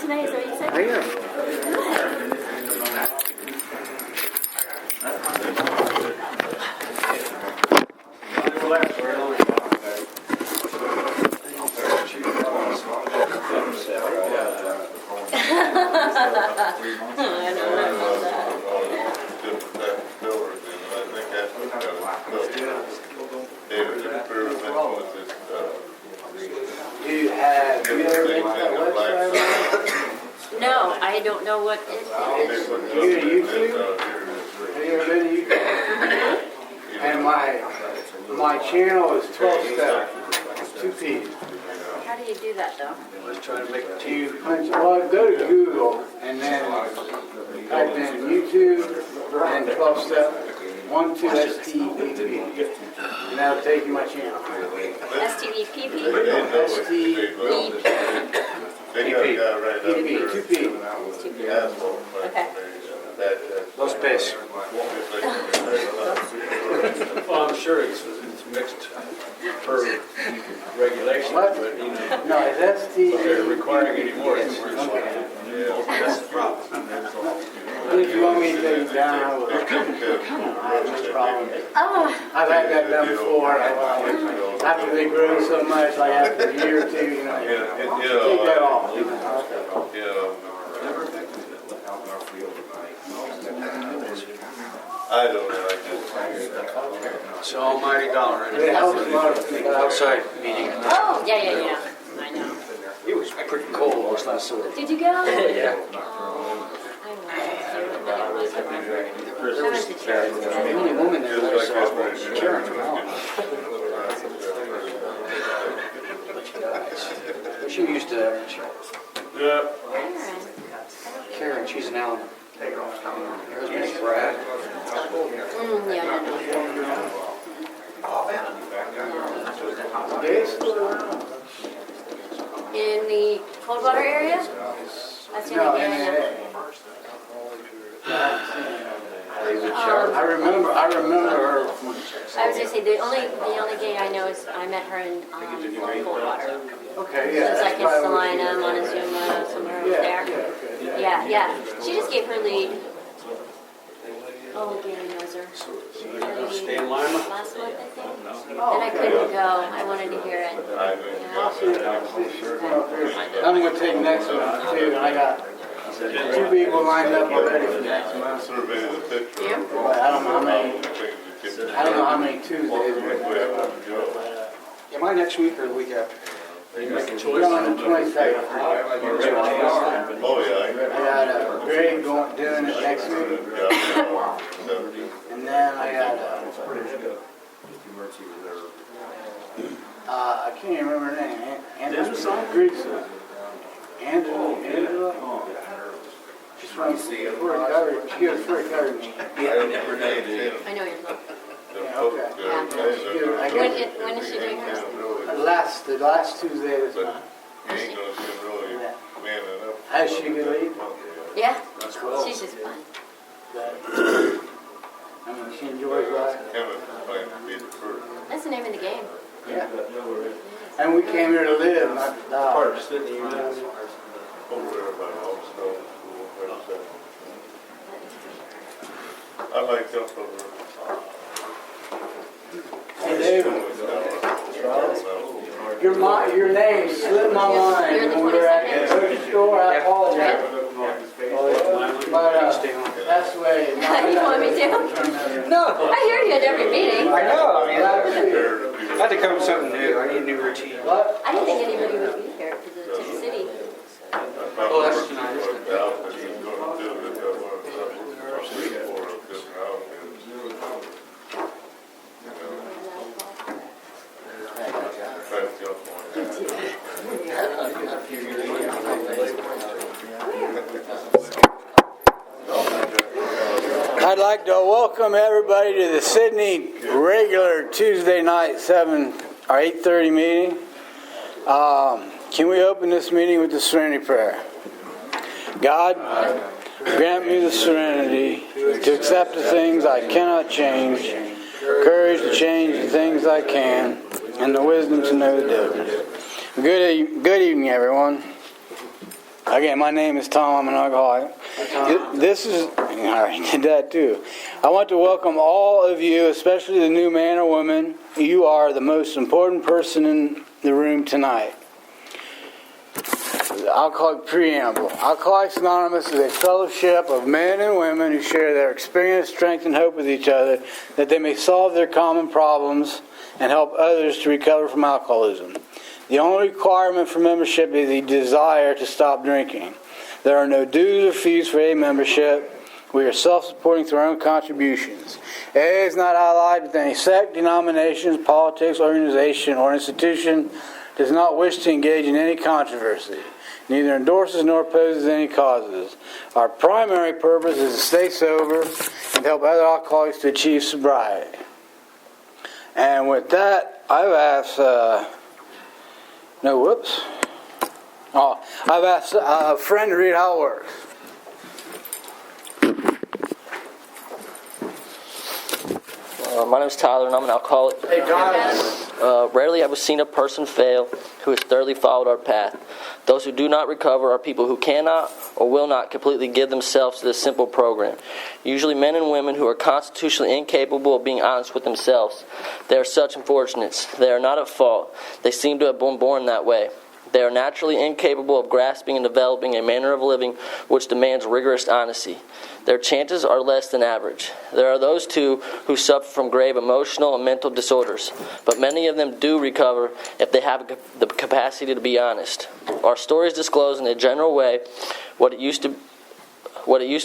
tonight, is that what you said? I am. No, I don't know what it is. YouTube? Have you ever been to YouTube? And my channel is 12 step. 2 P's. How do you do that though? Let's try to make it. You punch, well, go to Google and then type in YouTube and 12 step 1 2 STVP. And that'll take you my channel. STVPP? STVP. PP. 2 P. Okay. No space. Well, I'm sure it's mixed per regulation, but you know, No, it's ST. they're requiring any more. Yes. That's the problem. If you want me to take it down, I will. I have no problem. Oh, I've had that done before. After they grow so much, like after a year or two, take that off. I don't know. It's an almighty dollar. It helps a lot of people. Outside meeting. oh, yeah. I know. It was pretty cold last night, so. Did you go? Yeah. Oh, I wanted to. There was the only woman there was Karen from Allen. She used to. Yeah. Karen, she's an Allen. Her husband's Brad. Yeah. In the Coldwater area? That's the only game I know. I remember her. I was gonna say the only gay I know is I met her in Coldwater. Okay, She yeah. was like in Salina, Montezuma, somewhere over there. Yeah. She just gave her lead. Oh, Gary knows her. Stay in Lima? Last month, I think. And I couldn't go. I wanted to hear it. I'm going to take next month too. I got 2 people lined up already for next month. Survey the picture. Yeah. But I don't know how many Tuesdays. Am I next week or the week after? Are you making choice? We're on the 22nd. Oh, yeah. I got Greg doing it next week. And then I got I can't even remember her name. Angela. She's from Fort Recovery. She goes to Fort Recovery. I know you're not. Yeah, okay. When is she doing hers? The last Tuesday this month. Has she good lead? Yeah. She's just fun. I mean, she enjoys life. That's the name of the game. Yeah. And we came here to live, not to die. I like that over. Hey, David. Your name slipped my mind when we were at the grocery store. I apologize. But that's the way. You want me to? No. I hear you at every meeting. I know. I mean, I had to come with something new. I need a new routine. What? I didn't think anybody would be here because it's in the city. Oh, that's tonight, isn't it? I'd like to welcome everybody to the Sydney regular Tuesday night 8:30 meeting. Can we open this meeting with the serenity prayer? God, grant me the serenity to accept the things I cannot change, courage to change the things I can, and the wisdom to know the difference. Good evening, everyone. Again, my name is Tom. I'm an alcoholic. This is, I did that too. I want to welcome all of you, especially the new man or woman. You are the most important person in the room tonight. The Alcoholic Preamble. Alcoholics Anonymous is a fellowship of men and women who share their experience, strength, and hope with each other that they may solve their common problems and help others to recover from alcoholism. The only requirement for membership is the desire to stop drinking. There are no dues or fees for a membership. We are self-supporting through our own contributions. AA is not allied with any sect, denominations, politics, organization, or institution. Does not wish to engage in any controversy. Neither endorses nor opposes any causes. Our primary purpose is to stay sober and help other alcoholics to achieve sobriety. And with that, I've asked... I've asked a friend to read how it works. My name is Tyler, and I'm an alcoholic. Hey, Tyler. Rarely have we seen a person fail who has thoroughly followed our path. Those who do not recover are people who cannot or will not completely give themselves to this simple program. Usually men and women who are constitutionally incapable of being honest with themselves. They are such unfortunates. They are not at fault. They seem to have been born that way. They are naturally incapable of grasping and developing a manner of living which demands rigorous honesty. Their chances are less than average. There are those, too, who suffer from grave emotional and mental disorders, but many of them do recover if they have the capacity to be honest. Our stories disclose in a general way what it used to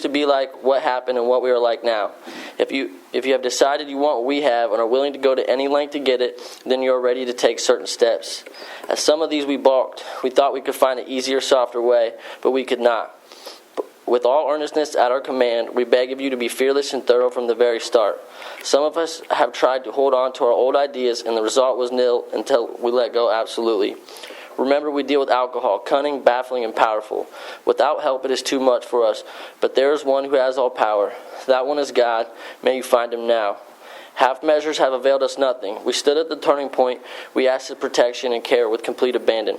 be like, what happened, and what we are like now. If you have decided you want what we have and are willing to go to any length to get it, then you are ready to take certain steps. As some of these we balked. We thought we could find an easier, softer way, but we could not. With all earnestness at our command, we beg of you to be fearless and thorough from the very start. Some of us have tried to hold on to our old ideas, and the result was nil until we let go absolutely. Remember, we deal with alcohol, cunning, baffling, and powerful. Without help, it is too much for us. But there is one who has all power. That one is God. May you find him now. Half measures have availed us nothing. We stood at the turning point. We asked his protection and care with complete abandon.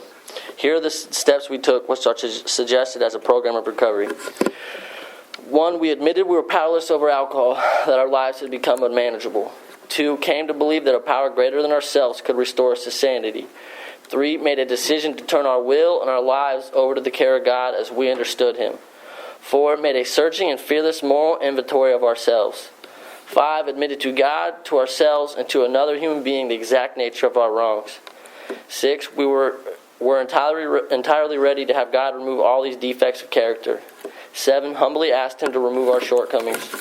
Here are the steps we took, which are suggested as a program of recovery. 1, we admitted we were powerless over alcohol, that our lives had become unmanageable. 2, came to believe that a power greater than ourselves could restore us to sanity. 3, made a decision to turn our will and our lives over to the care of God as we understood him. 4, made a searching and fearless moral inventory of ourselves. 5, admitted to God, to ourselves, and to another human being the exact nature of our wrongs. 6, we were entirely ready to have God remove all these defects of character. 7, humbly asked him to remove our shortcomings.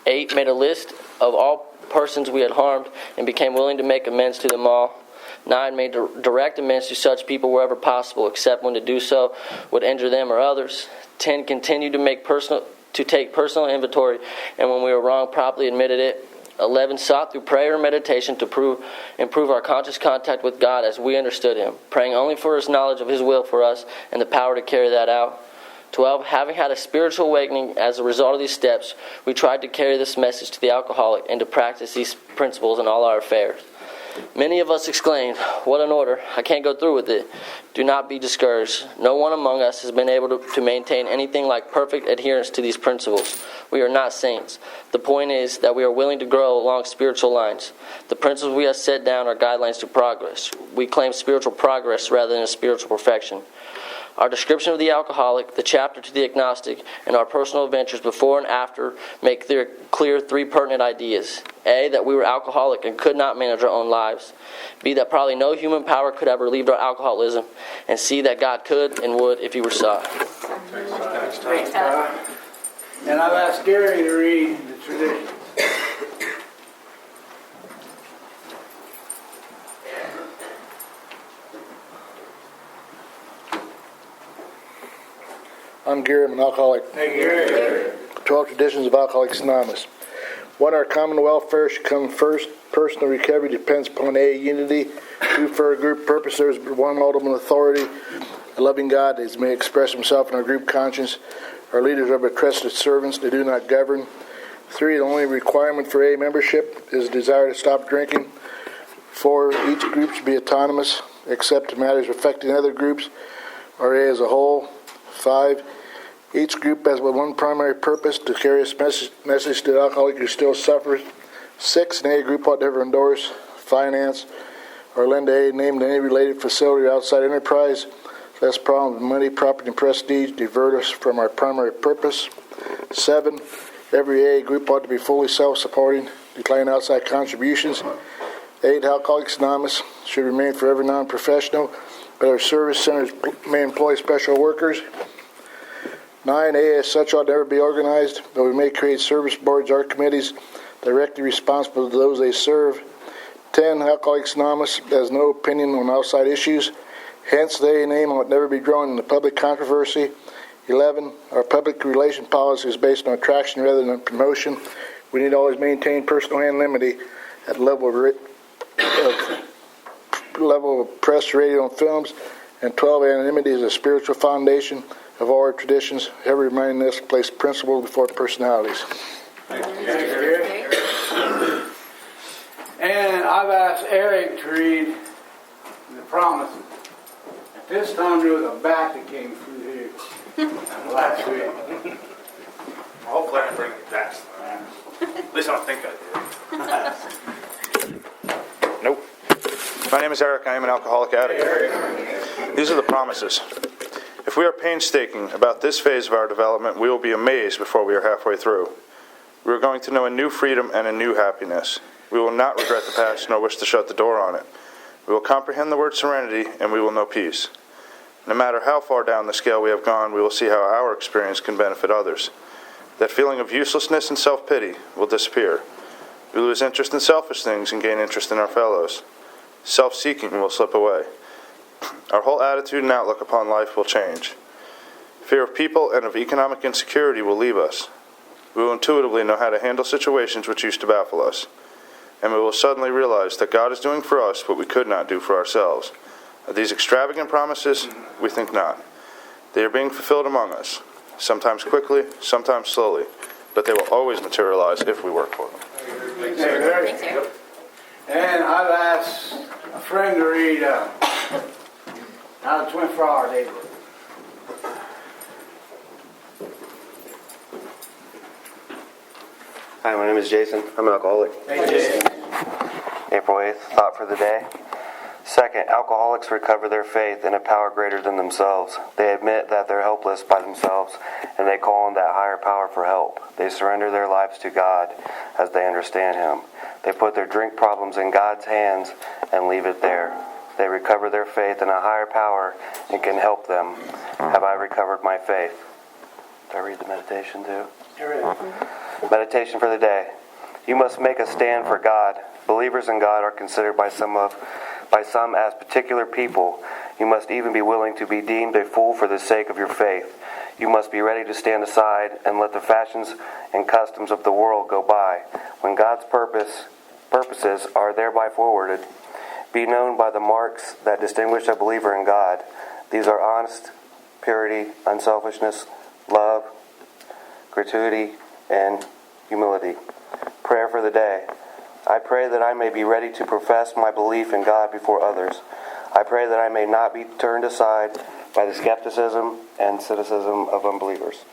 8, made a list of all persons we had harmed and became willing to make amends to them all. 9, made direct amends to such people wherever possible, except when to do so would injure them or others. 10, continued to take personal inventory, and when we were wrong, properly admitted it. 11, sought through prayer and meditation to improve our conscious contact with God as we understood him, praying only for his knowledge of his will for us and the power to carry that out. 12, having had a spiritual awakening as a result of these steps, we tried to carry this message to the alcoholic and to practice these principles in all our affairs. Many of us exclaimed, "What an order! I can't go through with it." Do not be discouraged. No one among us has been able to maintain anything like perfect adherence to these principles. We are not saints. The point is that we are willing to grow along spiritual lines. The principles we have set down are guidelines to progress. We claim spiritual progress rather than spiritual perfection. Our description of the alcoholic, the chapter to the agnostic, and our personal adventures before and after make clear 3 pertinent ideas. A, that we were alcoholic and could not manage our own lives. B, that probably no human power could have relieved our alcoholism. And C, that God could and would if he were sought. And I've asked Gary to read the traditions. I'm Gary, I'm an alcoholic. Hey, Gary. 12 traditions of Alcoholics Anonymous. 1, our common welfare should come first. Personal recovery depends upon AA unity. 2, for our group purpose, there is but one ultimate authority, a loving God that may express himself in our group conscience. Our leaders are but trusted servants, they do not govern. 3, the only requirement for AA membership is a desire to stop drinking. 4, each group should be autonomous, except in matters affecting other groups. RA as a whole. 5, each group has but one primary purpose, to carry a message to the alcoholic who still suffers. 6, an A group ought never endorse, finance, or lend aid named any related facility or outside enterprise. Less problems with money, property, and prestige divert us from our primary purpose. 7, every A group ought to be fully self-supporting, decline outside contributions. 8, Alcoholics Anonymous should remain forever non-professional, but our service centers may employ special workers. 9, A as such ought never be organized, but we may create service boards or committees directly responsible to those they serve. 10, Alcoholics Anonymous has no opinion on outside issues, hence the A name ought never be drawn into public controversy. 11, our public relation policy is based on attraction rather than promotion. We need to always maintain personal anonymity at the level of press, radio, and films. And 12, anonymity is a spiritual foundation of all our traditions, ever reminding us to place principles before personalities. Thank you, Gary. And I've asked Eric to read the promises. At this time, there was a bat that came through here last week. Hopefully I bring it back. At least I don't think I did. Nope. My name is Eric. I am an alcoholic addict. These are the promises. If we are painstaking about this phase of our development, we will be amazed before we are halfway through. We are going to know a new freedom and a new happiness. We will not regret the past nor wish to shut the door on it. We will comprehend the word serenity, and we will know peace. No matter how far down the scale we have gone, we will see how our experience can benefit others. That feeling of uselessness and self-pity will disappear. We lose interest in selfish things and gain interest in our fellows. Self-seeking will slip away. Our whole attitude and outlook upon life will change. Fear of people and of economic insecurity will leave us. We will intuitively know how to handle situations which used to baffle us. And we will suddenly realize that God is doing for us what we could not do for ourselves. Are these extravagant promises? We think not. They are being fulfilled among us, sometimes quickly, sometimes slowly, but they will always materialize if we work for them. Thanks, Eric. And I've asked a friend to read out of 24-hour day book. Hi, my name is Jason. I'm an alcoholic. Hey, Jason. April 8th, thought for the day. 2nd, alcoholics recover their faith in a power greater than themselves. They admit that they're helpless by themselves, and they call on that higher power for help. They surrender their lives to God as they understand Him. They put their drink problems in God's hands and leave it there. They recover their faith in a higher power and can help them. Have I recovered my faith? Did I read the meditation too? Meditation for the day. You must make a stand for God. Believers in God are considered by some as particular people. You must even be willing to be deemed a fool for the sake of your faith. You must be ready to stand aside and let the fashions and customs of the world go by. When God's purposes are thereby forwarded, be known by the marks that distinguish a believer in God. These are honesty, purity, unselfishness, love, gratuity, and humility. Prayer for the day. I pray that I may be ready to profess my belief in God before others. I pray that I may not be turned aside by the skepticism and cynicism of unbelievers.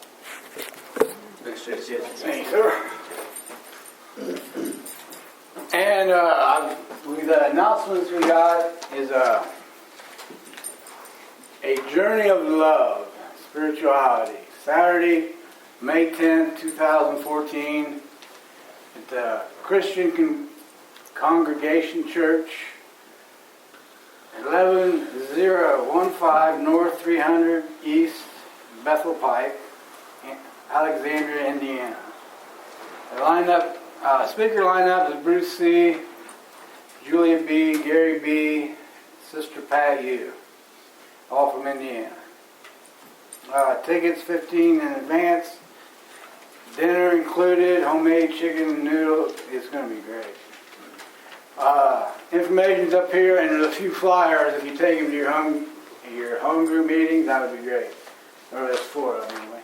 Thanks, sir. And the announcements we got is a Journey of Love, Spirituality, Saturday, May 10th, 2014, at the Christian Congregation Church, 11015 North 300 East Bethel Pike, Alexandria, Indiana. The speaker lineup is Bruce C., Julia B., Gary B., Sister Pat U., all from Indiana. Tickets $15 in advance. Dinner included, homemade chicken and noodles. It's going to be great. Information's up here, and there's a few flyers. If you take them to your home group meetings, that would be great. Or there's 4 of them anyway.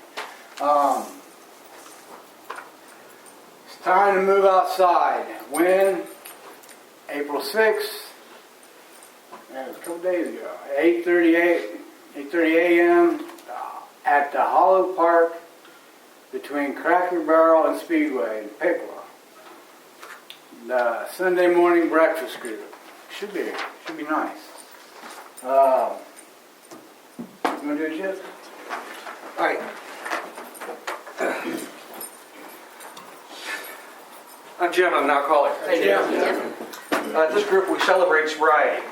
It's time to move outside. When? April 6th. That was a couple days ago. 8:30 8:30 a.m. At the Hollow Park between Cracker Barrel and Speedway in Piccola. The Sunday morning breakfast group. Should be nice. You want to do it, Jeff? All right. I'm Jim. I'm an alcoholic. Hey, Jim. This group, we celebrate sobriety.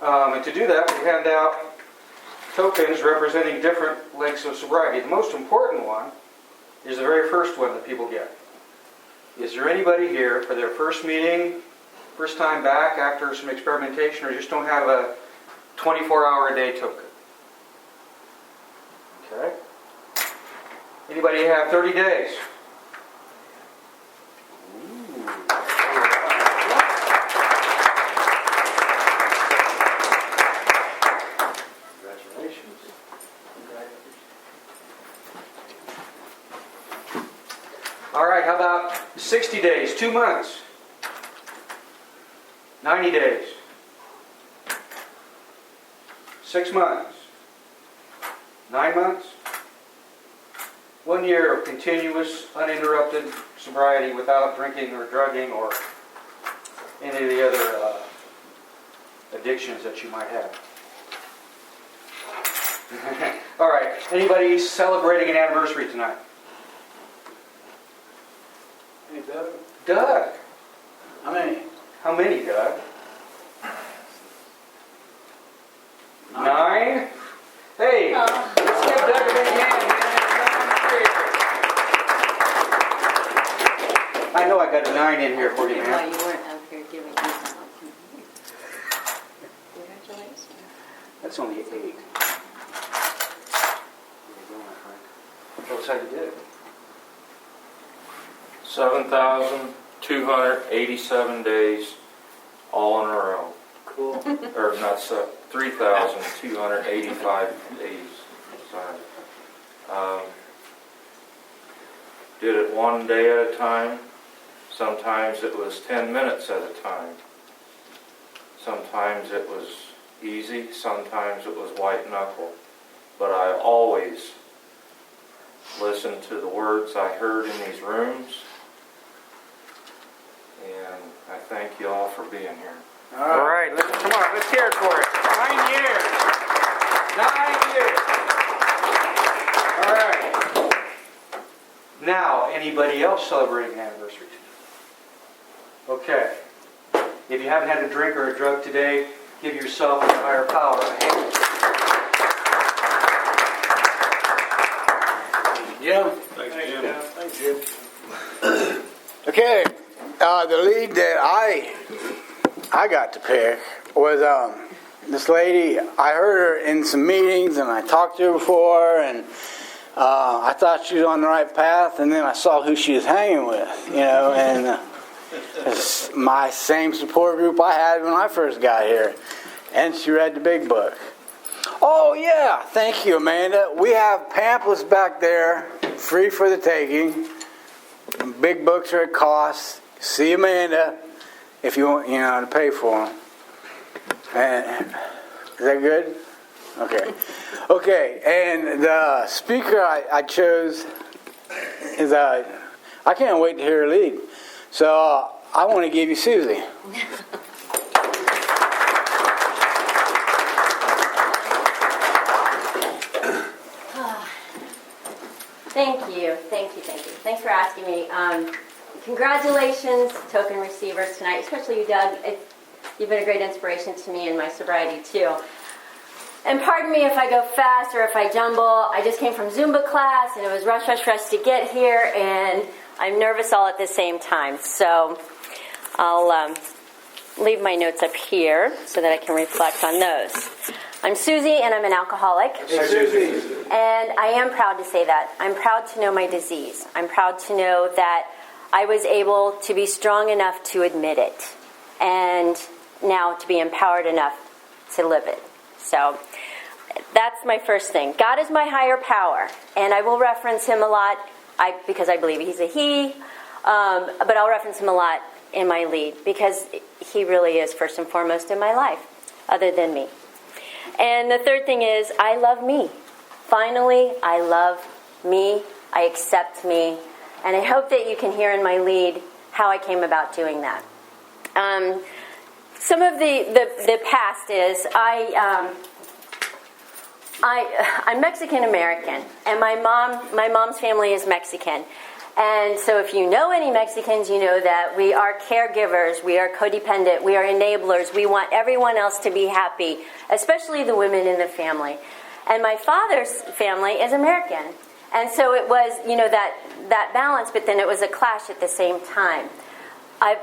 And to do that, we hand out tokens representing different lengths of sobriety. The most important one is the very first one that people get. Is there anybody here for their first meeting, first time back after some experimentation, or just don't have a 24-hour-a-day token? Okay. Anybody have 30 days? All right, how about 60 days, 2 months, 90 days, 6 months, 9 months, 1 year of continuous, uninterrupted sobriety without drinking or drugging or any of the other addictions that you might have. All right, anybody celebrating an anniversary tonight? Hey, Doug. Doug. How many? How many, Doug? 9? Hey, let's give Doug a big hand, man. I know I got a 9 in here for you, Why man. you weren't up here giving me congratulations. That's only 8. There you go, my friend. Tell us how you did it. 7,287 days, all in a row. Cool. Or not 3,285 days. Sorry. Did it 1 day at a time. Sometimes it was 10 minutes at a time. Sometimes it was easy. Sometimes it was white knuckle. But I always listened to the words I heard in these rooms. And I thank you all for being here. All right, come on, let's hear it for it. 9 years. 9 years. All right. Now, anybody else celebrating an anniversary today? Okay. If you haven't had a drink or a drug today, give yourself and your higher power a hand. Jim? Thanks, Jim. Thanks, Jim. Okay, the lead that I got to pick was this lady. I heard her in some meetings, and I talked to her before, and I thought she was on the right path, and then I saw who she was hanging with, and it's my same support group I had when I first got here, and she read the big book. Oh, yeah. Thank you, Amanda. We have pamphlets back there, free for the taking. Big books are at cost. See Amanda if you want, to pay for them. And, is that good? Okay. Okay, and the speaker I chose is, I can't wait to hear her lead. So I want to give you Susie. Thank you. Thanks for asking me. Congratulations, token receivers tonight, especially you, Doug. You've been a great inspiration to me in my sobriety, too. And pardon me if I go fast or if I jumble. I just came from Zumba class, and it was rush to get here, and I'm nervous all at the same time. So I'll leave my notes up here so that I can reflect on those. I'm Susie, and I'm an alcoholic. Hey, Susie. And I am proud to say that. I'm proud to know my disease. I'm proud to know that I was able to be strong enough to admit it, and now to be empowered enough to live it. So that's my first thing. God is my higher power, and I will reference him a lot because I believe he's a he, but I'll reference him a lot in my lead because he really is first and foremost in my life, other than me. And the third thing is, I love me. Finally, I love me. I accept me. And I hope that you can hear in my lead how I came about doing that. Some of the past is I'm Mexican American, and my mom's family is Mexican. And so if you know any Mexicans, you know that we are caregivers, we are codependent, we are enablers, we want everyone else to be happy, especially the women in the family. And my father's family is American. And so it was, that balance, but then it was a clash at the same time. I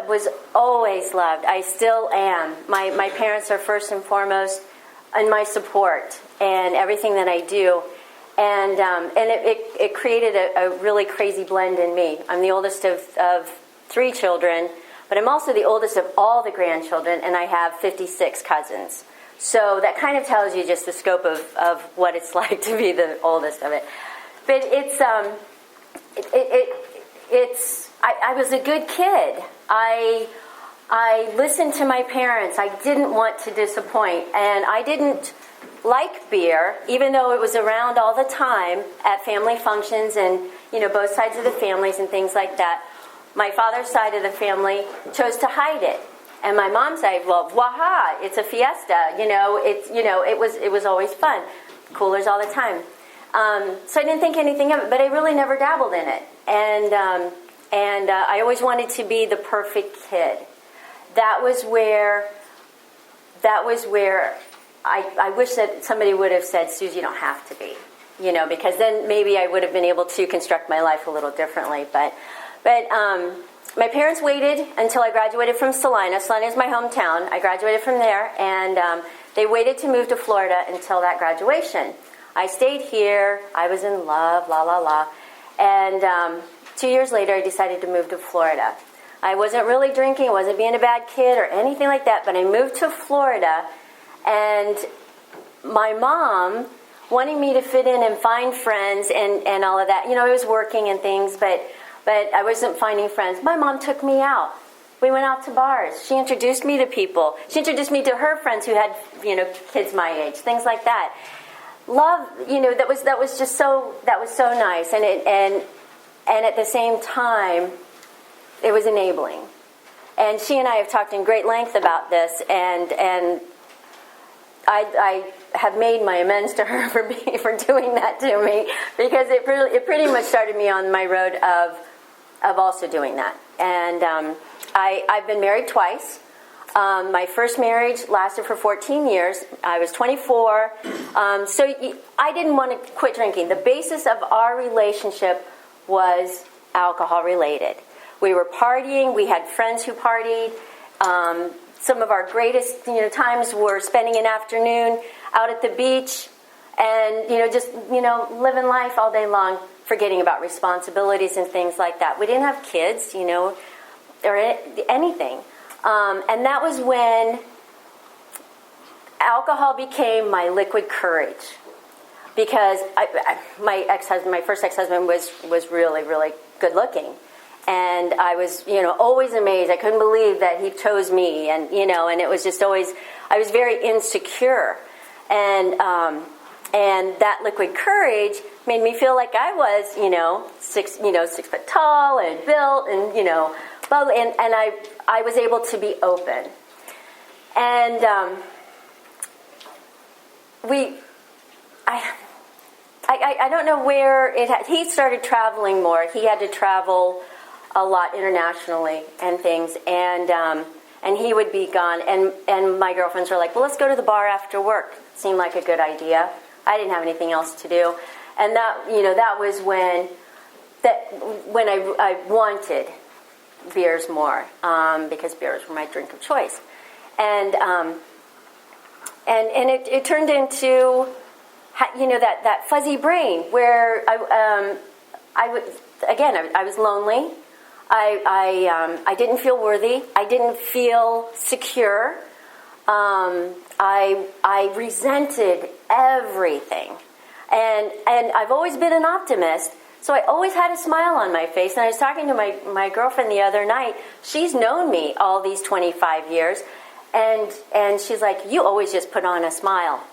was always loved. I still am. My parents are first and foremost in my support and everything that I do. And it created a really crazy blend in me. I'm the oldest of 3 children, but I'm also the oldest of all the grandchildren, and I have 56 cousins. So that kind of tells you just the scope of what it's like to be the oldest of it. But I was a good kid. I listened to my parents. I didn't want to disappoint, and I didn't like beer, even though it was around all the time at family functions and, both sides of the families and things like that. My father's side of the family chose to hide it. And my mom's side, well, waha, it's a fiesta, it was always fun. Coolers all the time. So I didn't think anything of it, but I really never dabbled in it. And I always wanted to be the perfect kid. That was where I wish that somebody would have said, Susie, you don't have to be, because then maybe I would have been able to construct my life a little differently. But my parents waited until I graduated from Salina. Salina is my hometown. I graduated from there, and they waited to move to Florida until that graduation. I stayed here. I was in love, la, la, la. And 2 years later, I decided to move to Florida. I wasn't really drinking. I wasn't being a bad kid or anything like that, but I moved to Florida. And my mom, wanting me to fit in and find friends and all of that, I was working and things, but I wasn't finding friends. My mom took me out. We went out to bars. She introduced me to people. She introduced me to her friends who had, kids my age, things like that. Love, that was so nice. And at the same time, it was enabling. And she and I have talked in great length about this, and I have made my amends to her for doing that to me, because it pretty much started me on my road of also doing that. And I've been married twice. My first marriage lasted for 14 years. I was 24. So I didn't want to quit drinking. The basis of our relationship was alcohol related. We were partying. We had friends who partied. Some of our greatest, times were spending an afternoon out at the beach and, just, living life all day long, forgetting about responsibilities and things like that. We didn't have kids, or anything. And that was when alcohol became my liquid courage. Because my first ex-husband was really, really good looking. And I was, always amazed. I couldn't believe that he chose me. And, and it was just always, I was very insecure. And that liquid courage made me feel like I was, 6 foot tall and built and, bubbly. And I was able to be open. And I don't know where he started traveling more. He had to travel a lot internationally and things, and he would be gone. And my girlfriends were like, well, let's go to the bar after work. Seemed like a good idea. I didn't have anything else to do. And that was when I wanted beers more, because beers were my drink of choice. And it turned into, that fuzzy brain where I was lonely. I didn't feel worthy. I didn't feel secure. I resented everything. And I've always been an optimist, so I always had a smile on my face. And I was talking to my girlfriend the other night. She's known me all these 25 years. And she's like, you always just put on a smile,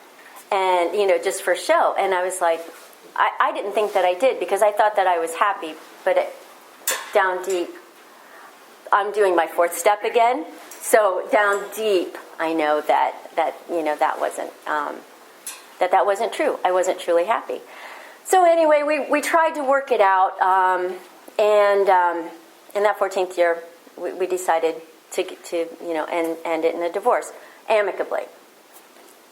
and just for show. And I was like, I didn't think that I did, because I thought that I was happy, but down deep, I'm doing my fourth step again. So down deep, I know that wasn't true. I wasn't truly happy. So anyway, we tried to work it out, and in that 14th year, we decided to end it in a divorce amicably.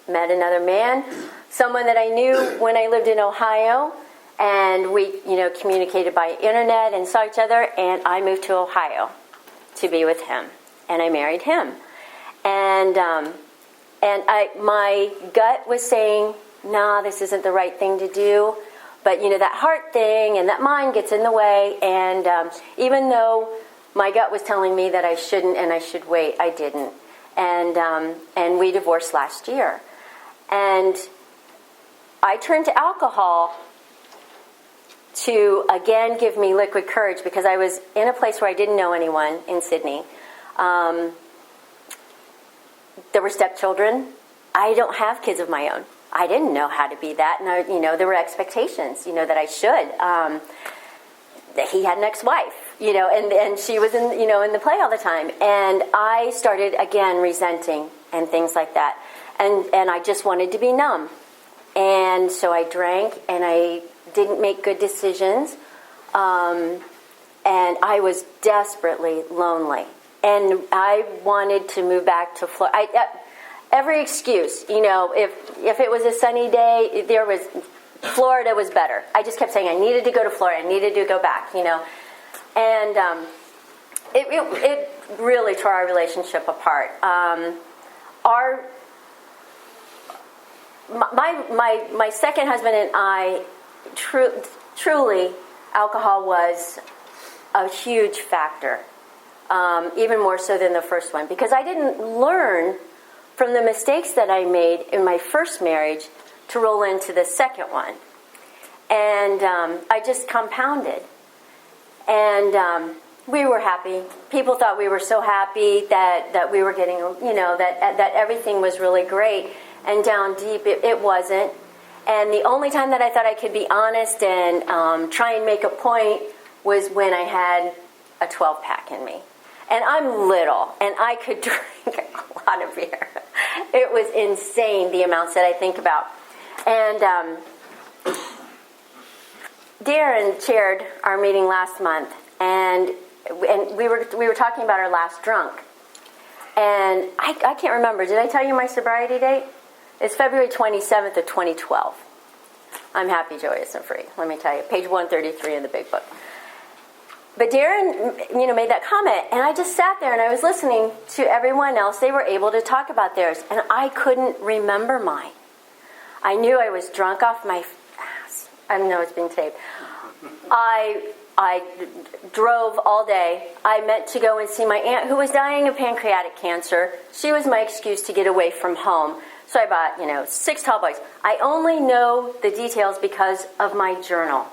Met another man, someone that I knew when I lived in Ohio, and we communicated by internet and saw each other, and I moved to Ohio to be with him, and I married him. And my gut was saying, nah, this isn't the right thing to do. But, that heart thing and that mind gets in the way. And even though my gut was telling me that I shouldn't and I should wait, I didn't. And we divorced last year. And I turned to alcohol to, again, give me liquid courage, because I was in a place where I didn't know anyone in Sydney. There were stepchildren. I don't have kids of my own. I didn't know how to be that, and there were expectations, that I should. That he had an ex-wife, and she was in the play all the time, and I started again resenting and things like that, and I just wanted to be numb, and so I drank, and I didn't make good decisions, and I was desperately lonely, and I wanted to move back to Florida. Every excuse, if it was a sunny day, Florida was better. I just kept saying I needed to go to Florida, I needed to go back, and it really tore our relationship apart. My second husband and I, truly, alcohol was a huge factor, even more so than the first one, because I didn't learn from the mistakes that I made in my first marriage to roll into the second one. And I just compounded. And we were happy. People thought we were so happy that we were getting, that everything was really great. And down deep, it wasn't. And the only time that I thought I could be honest and try and make a point was when I had a 12-pack in me. And I'm little, and I could drink a lot of beer. It was insane, the amounts that I think about. And Darren chaired our meeting last month, and we were talking about our last drunk. And I can't remember. Did I tell you my sobriety date? It's February 27th of 2012. I'm happy, joyous, and free. Let me tell you, page 133 in the big book. But Darren, made that comment, and I just sat there and I was listening to everyone else. They were able to talk about theirs, and I couldn't remember mine. I knew I was drunk off my ass. I know it's being taped. I drove all day. I meant to go and see my aunt who was dying of pancreatic cancer. She was my excuse to get away from home. So I bought, 6 tall boys. I only know the details because of my journal.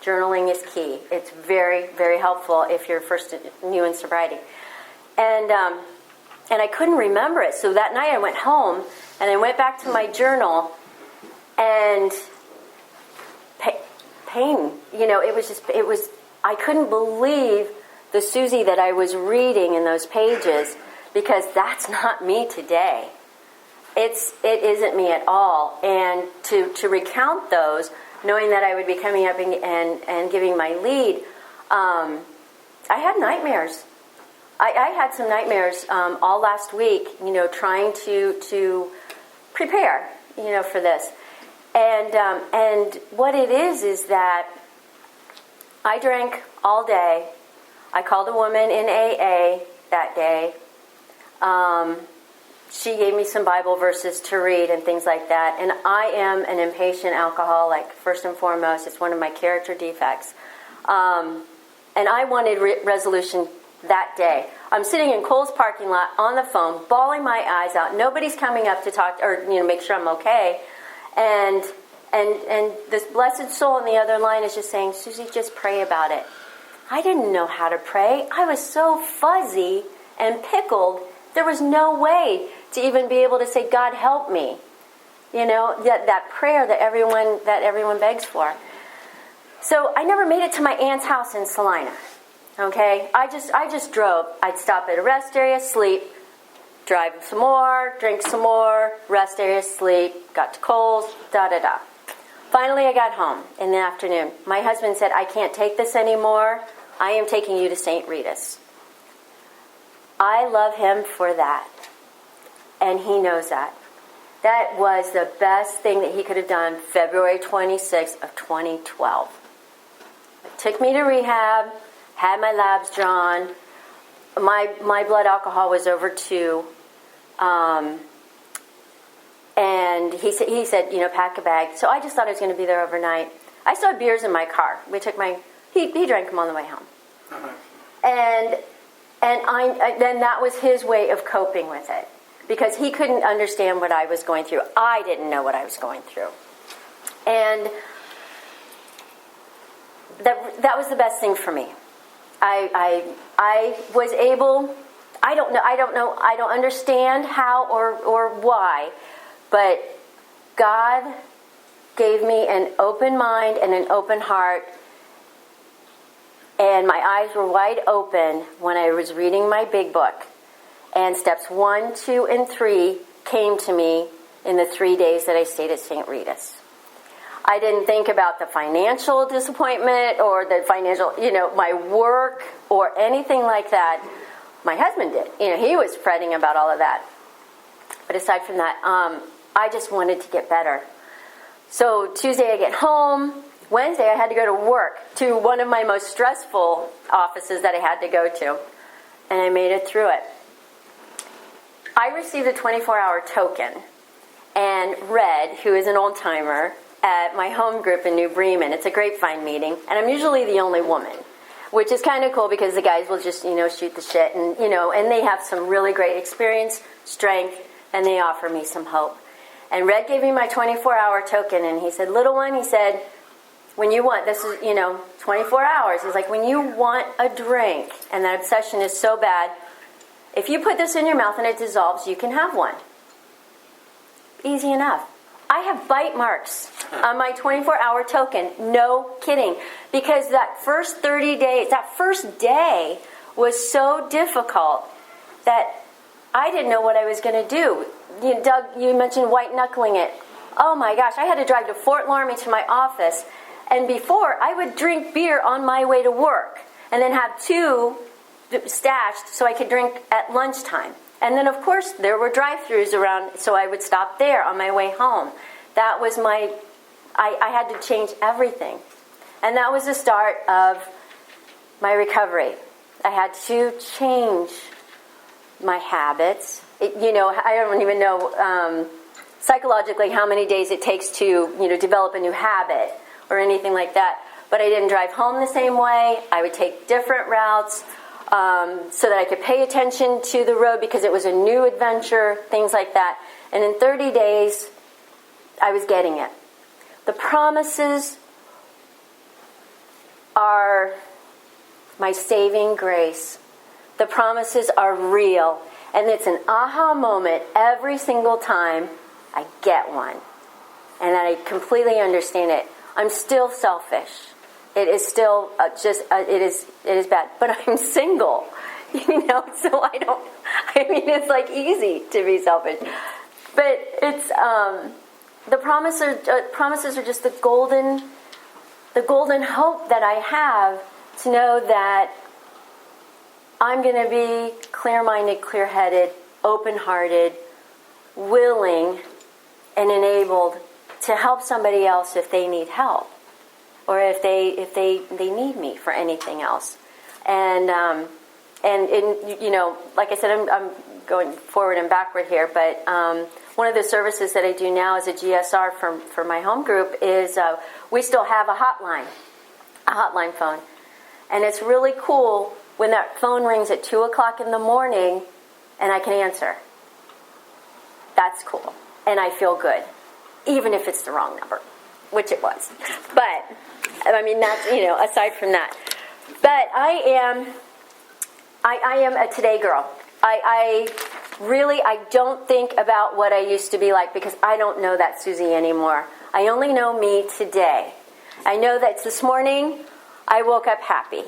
Journaling is key. It's very, very helpful if you're first new in sobriety. And I couldn't remember it. So that night I went home and I went back to my journal, and pain. I couldn't believe the Susie that I was reading in those pages, because that's not me today. It isn't me at all. And to recount those, knowing that I would be coming up and giving my lead, I had nightmares. I had some nightmares all last week, trying to prepare, for this. And what it is that I drank all day. I called a woman in AA that day. She gave me some Bible verses to read and things like that. And I am an impatient alcoholic, first and foremost. It's one of my character defects. And I wanted resolution that day. I'm sitting in Kohl's parking lot on the phone, bawling my eyes out. Nobody's coming up to talk or make sure I'm okay. And this blessed soul on the other line is just saying, Susie, just pray about it. I didn't know how to pray. I was so fuzzy and pickled There was no way to even be able to say, God, help me. You know, that prayer that everyone begs for. So I never made it to my aunt's house in Salina. Okay? I just drove. I'd stop at a rest area, sleep, drive some more, drink some more, rest area, sleep, got to Kohl's, da-da-da. Finally, I got home in the afternoon. My husband said, I can't take this anymore. I am taking you to St. Rita's. I love him for that. And he knows that. That was the best thing that he could have done February 26th of 2012. It took me to rehab, had my labs drawn. My blood alcohol was over 2. And he said, you know, pack a bag. So I just thought I was going to be there overnight. I still had beers in my car. He drank them on the way home. And then that was his way of coping with it. Because he couldn't understand what I was going through. I didn't know what I was going through. And that was the best thing for me. I was able, I don't understand how or why, but God gave me an open mind and an open heart, and my eyes were wide open when I was reading my big book. And steps 1, 2, and 3 came to me in the 3 days that I stayed at St. Rita's. I didn't think about the financial disappointment or the financial, my work or anything like that. My husband did. He was fretting about all of that. But aside from that, I just wanted to get better. So Tuesday I get home. Wednesday I had to go to work, to one of my most stressful offices that I had to go to. And I made it through it. I received a 24-hour token, and Red, who is an old-timer at my home group in New Bremen, it's a grapevine meeting, and I'm usually the only woman, which is kind of cool because the guys will just, shoot the shit, and, and they have some really great experience, strength, and they offer me some hope. And Red gave me my 24-hour token, and he said, little one, he said, when you want, this is, 24 hours, he's like, when you want a drink, and that obsession is so bad, if you put this in your mouth and it dissolves, you can have one. Easy enough. I have bite marks on my 24-hour token. No kidding. Because that first 30 days, that first day was so difficult that I didn't know what I was going to do. Doug, you mentioned white knuckling it. Oh my gosh, I had to drive to Fort Laramie to my office. And before, I would drink beer on my way to work and then have 2 stashed so I could drink at lunchtime. And then, of course, there were drive-thrus around, so I would stop there on my way home. That was I had to change everything. And that was the start of my recovery. I had to change my habits. I don't even know psychologically how many days it takes to, develop a new habit or anything like that. But I didn't drive home the same way. I would take different routes. So that I could pay attention to the road because it was a new adventure, things like that. And in 30 days, I was getting it. The promises are my saving grace. The promises are real. And it's an aha moment every single time I get one. And I completely understand it. I'm still selfish. It is still it is bad. But I'm single, so it's like easy to be selfish. But it's, the promises are just the golden hope that I have to know that I'm going to be clear-minded, clear-headed, open-hearted, willing, and enabled to help somebody else if they need help. Or if they need me for anything else, and like I said, I'm going forward and backward here. But one of the services that I do now as a GSR for my home group is we still have a hotline phone, and it's really cool when that phone rings at 2:00 in the morning, and I can answer. That's cool, and I feel good, even if it's the wrong number, which it was, but. That's, aside from that. But I am a today girl. I really, I don't think about what I used to be like because I don't know that Susie anymore. I only know me today. I know that this morning I woke up happy.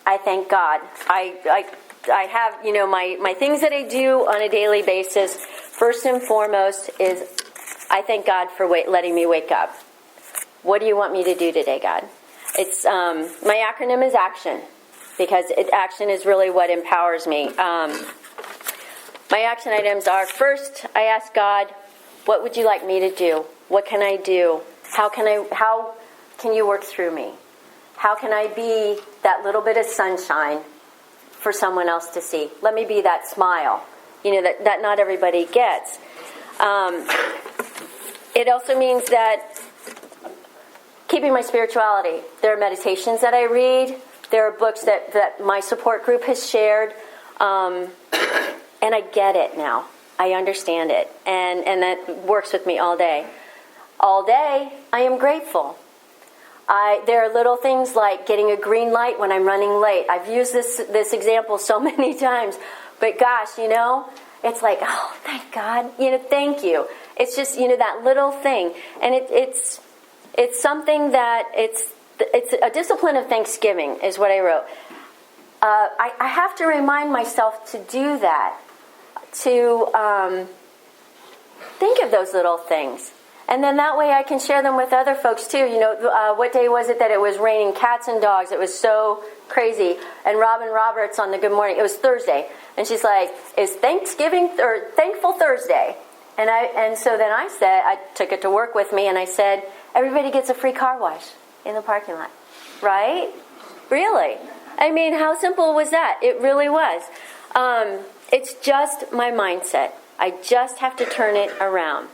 I thank God. I have, my things that I do on a daily basis. First and foremost is I thank God for letting me wake up. What do you want me to do today, God? It's my acronym is ACTION because action is really what empowers me. My action items are, first, I ask God, what would you like me to do? What can I do? How can you work through me? How can I be that little bit of sunshine for someone else to see? Let me be that smile, that not everybody gets. It also means that keeping my spirituality. There are meditations that I read. There are books that my support group has shared. And I get it now. I understand it. And that works with me all day. All day, I am grateful. There are little things like getting a green light when I'm running late. I've used this example so many times. But gosh, it's like, oh, thank God. Thank you. It's just, that little thing. And it's something that it's a discipline of thanksgiving is what I wrote. I have to remind myself to do that, to think of those little things. And then that way I can share them with other folks too. What day was it that it was raining cats and dogs? It was so crazy. And Robin Roberts on the Good Morning, it was Thursday. And she's like, is Thanksgiving or Thankful Thursday? And so then I took it to work with me and I said, everybody gets a free car wash in the parking lot. Right? Really? I mean, how simple was that? It really was. It's just my mindset. I just have to turn it around.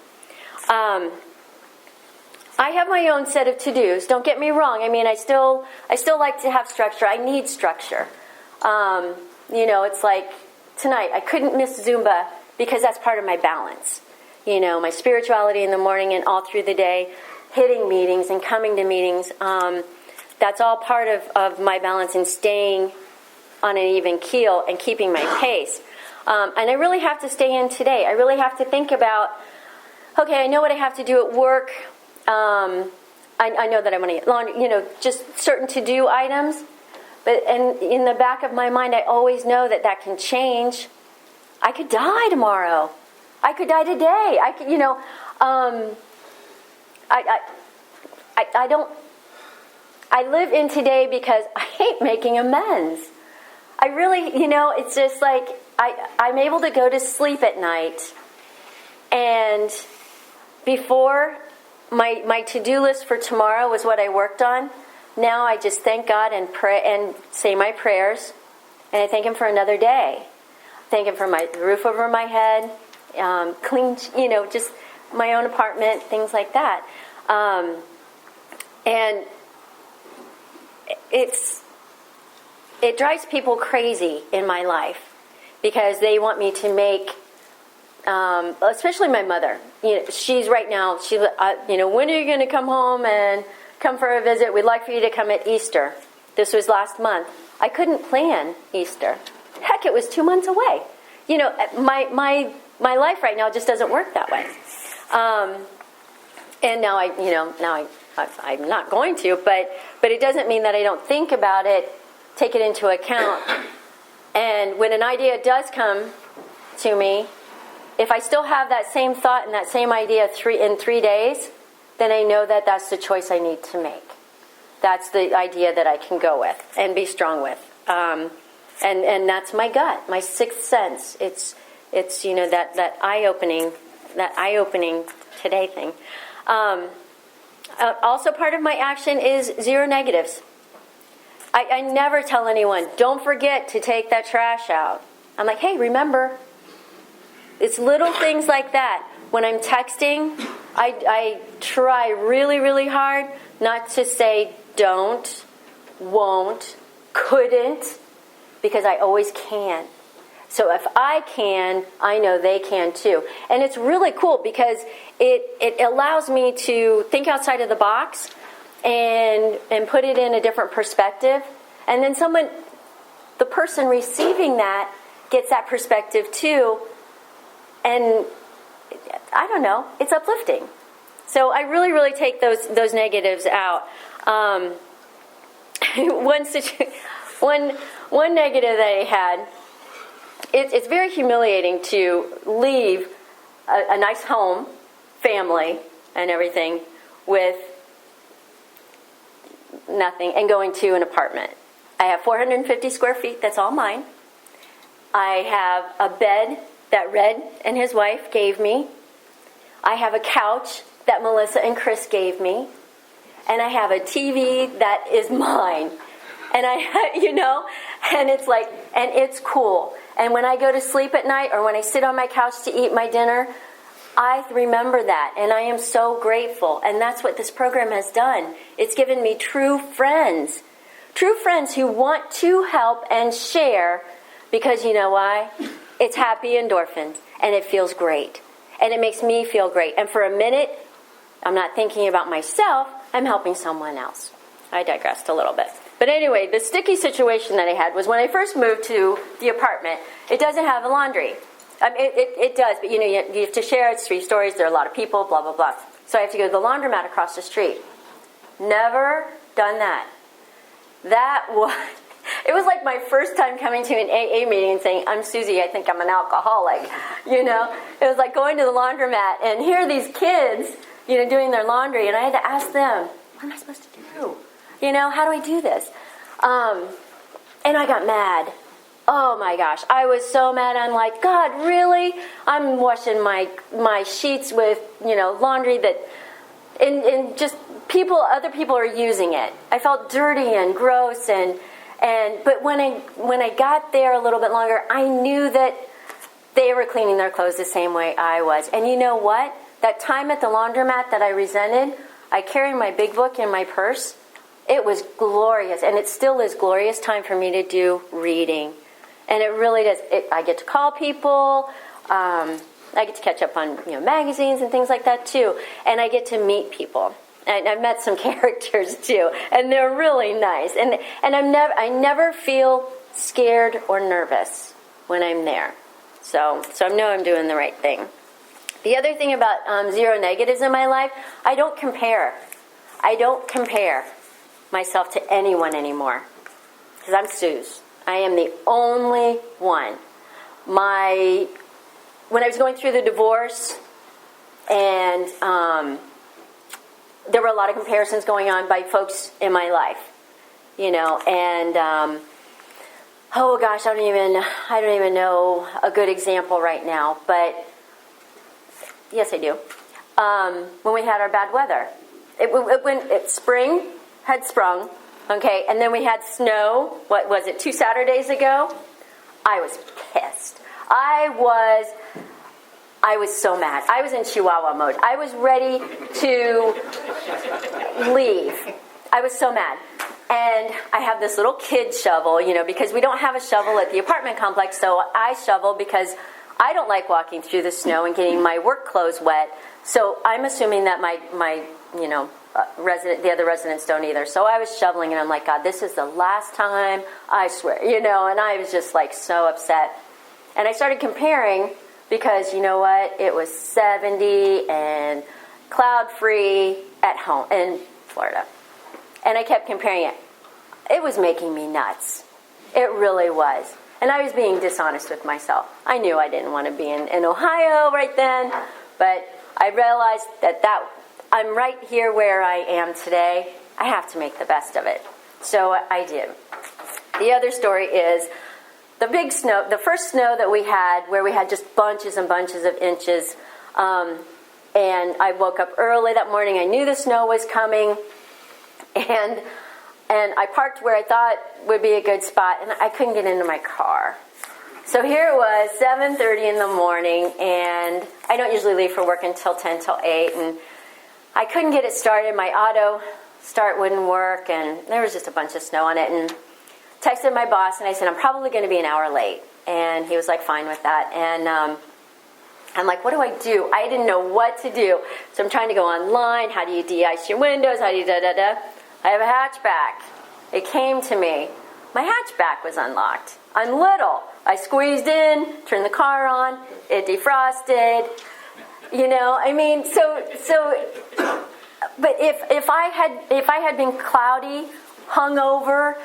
I have my own set of to-dos. Don't get me wrong. I mean, I still like to have structure. I need structure. It's like tonight I couldn't miss Zumba because that's part of my balance. My spirituality in the morning and all through the day, hitting meetings and coming to meetings. That's all part of my balance in staying on an even keel and keeping my pace. And I really have to stay in today. I really have to think about, okay, I know what I have to do at work. I know that I'm going to get laundry, just certain to-do items. And in the back of my mind, I always know that can change. I could die tomorrow. I could die today. I could, I live in today because I hate making amends. I really, it's just like I'm able to go to sleep at night, and before my to-do list for tomorrow was what I worked on. Now I just thank God and pray and say my prayers, and I thank Him for another day. Thank Him for the roof over my head, clean, just my own apartment, things like that. And it drives people crazy in my life because they want me to make, especially my mother. She's right now. When are you going to come home and come for a visit? We'd like for you to come at Easter. This was last month. I couldn't plan Easter. Heck, it was 2 months away. My life right now just doesn't work that way. And now I'm not going to, but it doesn't mean that I don't think about it, take it into account. And when an idea does come to me, if I still have that same thought and that same idea in 3 days, then I know that that's the choice I need to make. That's the idea that I can go with and be strong with. And that's my gut, my sixth sense. It's that eye-opening today thing. Also part of my action is zero negatives. I never tell anyone, don't forget to take that trash out. I'm like, hey, remember. It's little things like that. When I'm texting, I try really, really hard not to say don't, won't, couldn't, because I always can. So if I can, I know they can too. And it's really cool because it allows me to think outside of the box and put it in a different perspective. And then the person receiving that gets that perspective too. And I don't know, it's uplifting. So I really, really take those negatives out. One negative that I had, it's very humiliating to leave a nice home, family, and everything with nothing and going to an apartment. I have 450 square feet, that's all mine. I have a bed that Red and his wife gave me. I have a couch that Melissa and Chris gave me. And I have a TV that is mine. And and it's like, and it's cool. And when I go to sleep at night or when I sit on my couch to eat my dinner, I remember that, and I am so grateful. And that's what this program has done. It's given me true friends who want to help and share, because you know why? It's happy endorphins, and it feels great. And it makes me feel great. And for a minute, I'm not thinking about myself, I'm helping someone else. I digressed a little bit. But anyway, the sticky situation that I had was when I first moved to the apartment, it doesn't have a laundry. I mean, it does, but you have to share. It's 3 stories. There are a lot of people, blah, blah, blah. So I have to go to the laundromat across the street. Never done that. It was like my first time coming to an AA meeting and saying, I'm Susie, I think I'm an alcoholic. It was like going to the laundromat and here are these kids, doing their laundry, and I had to ask them, what am I supposed to do? How do I do this? And I got mad. Oh my gosh, I was so mad. I'm like, God, really? I'm washing my sheets with, laundry that, and just other people are using it. I felt dirty and gross but when I got there a little bit longer, I knew that they were cleaning their clothes the same way I was. And you know what? That time at the laundromat that I resented, I carried my big book in my purse. It was glorious, and it still is glorious time for me to do reading. And it really does. I get to call people. I get to catch up on magazines and things like that too. And I get to meet people. And I've met some characters too, and they're really nice. And I never feel scared or nervous when I'm there. So I know I'm doing the right thing. The other thing about 0 negatives in my life, I don't compare. I don't compare myself to anyone anymore, because I'm Suze. I am the only one. When I was going through the divorce, and there were a lot of comparisons going on by folks in my life, and oh gosh, I don't even know a good example right now, but yes, I do. When we had our bad weather, when spring had sprung, okay, and then we had snow. What was it? 2 Saturdays ago. I was pissed. I was so mad. I was in Chihuahua mode. I was ready to leave. I was so mad. And I have this little kid shovel, because we don't have a shovel at the apartment complex, so I shovel because I don't like walking through the snow and getting my work clothes wet. So I'm assuming that my the other residents don't either. So I was shoveling, and I'm like, God, this is the last time, I swear, and I was just like so upset. And I started comparing, because you know what? It was 70 and cloud-free at home in Florida. And I kept comparing it. It was making me nuts. It really was. And I was being dishonest with myself. I knew I didn't want to be in Ohio right then, but I realized that I'm right here where I am today. I have to make the best of it. So I did. The other story is the big snow, the first snow that we had, where we had just bunches and bunches of inches. And I woke up early that morning. I knew the snow was coming. And I parked where I thought would be a good spot, and I couldn't get into my car. So here it was, 7:30 in the morning, and I don't usually leave for work until 10 till 8, and I couldn't get it started. My auto start wouldn't work, and there was just a bunch of snow on it, and texted my boss, and I said, I'm probably going to be an hour late. And he was like, fine with that. And I'm like, what do I do? I didn't know what to do. So I'm trying to go online. How do you de-ice your windows? How do you da-da-da? I have a hatchback. It came to me. My hatchback was unlocked. I'm little. I squeezed in, turned the car on, it defrosted. You know, I mean, but if I had been cloudy, hungover,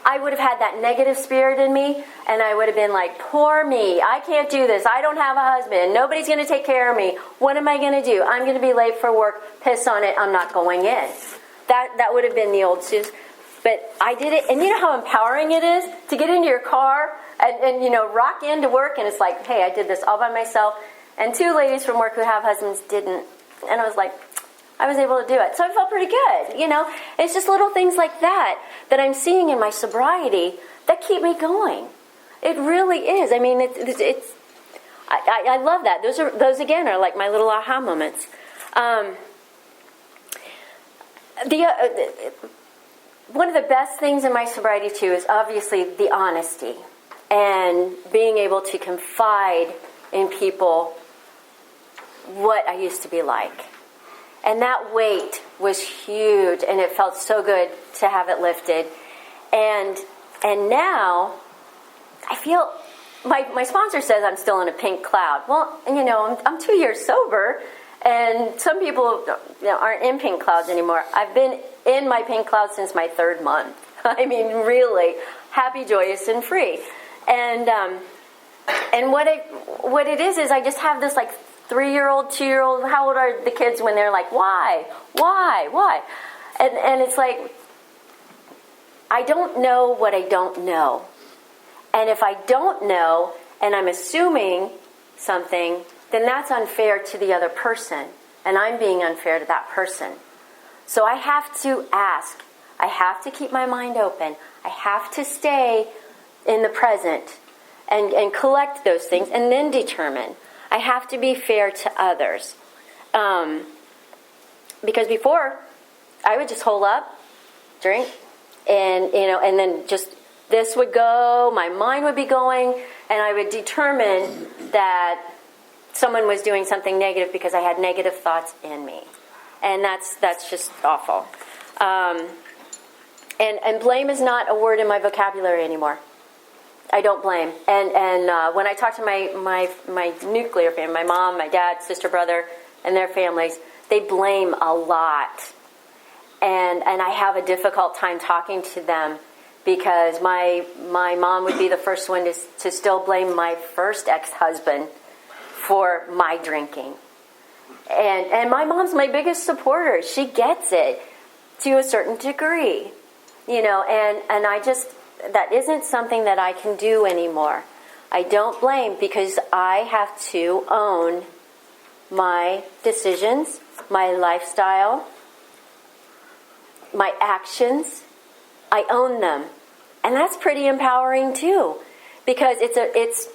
I would have had that negative spirit in me, and I would have been like, poor me, I can't do this, I don't have a husband, nobody's going to take care of me, what am I going to do? I'm going to be late for work, piss on it, I'm not going in. That would have been the old Susie. But I did it, and you know how empowering it is to get into your car and you know, rock into work, and it's like, hey, I did this all by myself, and 2 ladies from work who have husbands didn't, and I was like, I was able to do it. So I felt pretty good, you know. It's just little things like that I'm seeing in my sobriety that keep me going. It really is. I mean, I love that. Those again are like my little aha moments. One of the best things in my sobriety too is obviously the honesty and being able to confide in people what I used to be like. And that weight was huge, and it felt so good to have it lifted. And now I feel my sponsor says I'm still in a pink cloud. Well, you know, I'm 2 years sober, and some people aren't in pink clouds anymore. I've been in my pink cloud since my 3rd month. I mean, really happy, joyous, and free. And what it is I just have this like 3-year-old, 2-year-old, how old are the kids when they're like, why? And it's like, I don't know what I don't know. And if I don't know, and I'm assuming something, then that's unfair to the other person. And I'm being unfair to that person. So I have to ask. I have to keep my mind open. I have to stay in the present and collect those things and then determine. I have to be fair to others. Because before, I would just hole up, drink, and then just this would go, my mind would be going, and I would determine that someone was doing something negative because I had negative thoughts in me. And that's just awful. And blame is not a word in my vocabulary anymore. I don't blame. And when I talk to my nuclear family, my mom, my dad, sister, brother, and their families, they blame a lot. And I have a difficult time talking to them because my mom would be the first one to still blame my first ex-husband for my drinking. And my mom's my biggest supporter. She gets it to a certain degree. You know, and I just, that isn't something that I can do anymore. I don't blame because I have to own my decisions, my lifestyle, my actions. I own them. And that's pretty empowering too. Because it's